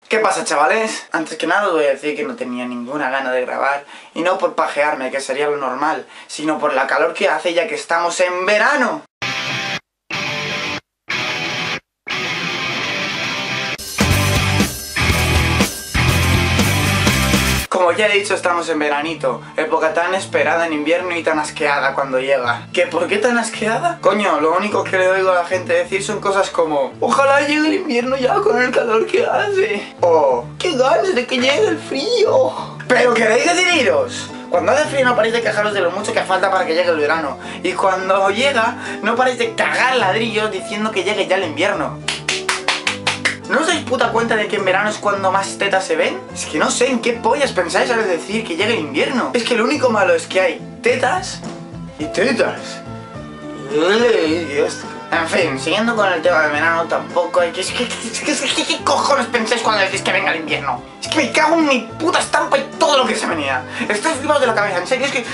¿Qué pasa, chavales? Antes que nada os voy a decir que no tenía ninguna gana de grabar, y no por pajearme, que sería lo normal, sino por la calor que hace ya que estamos en verano. Como ya he dicho, estamos en veranito, época tan esperada en invierno y tan asqueada cuando llega. ¿Qué? ¿Por qué tan asqueada? Coño, lo único que le oigo a la gente decir son cosas como ojalá llegue el invierno ya con el calor que hace. O qué ganas de que llegue el frío. Pero queréis decidiros. Cuando hace frío no paréis de quejaros de lo mucho que falta para que llegue el verano. Y cuando llega, no paréis de cagar ladrillos diciendo que llegue ya el invierno. ¿No os dais puta cuenta de que en verano es cuando más tetas se ven? Es que no sé en qué pollas pensáis al decir que llega el invierno. Es que lo único malo es que hay tetas y tetas. En fin, siguiendo con el tema del verano, tampoco hay que... ¿Qué cojones pensáis cuando decís que venga el invierno? Es que me cago en mi puta estampa y todo lo que se venía. Estoy flipado de la cabeza, en serio, es que...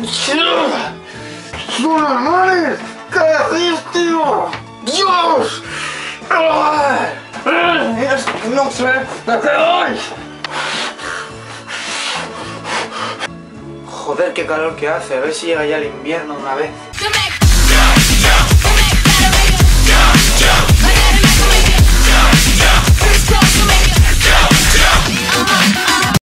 ¡Son normales! ¿Qué decís, tío? ¡Dios! No sé de qué voy. Joder, qué calor que hace. A ver si llega ya el invierno de una vez.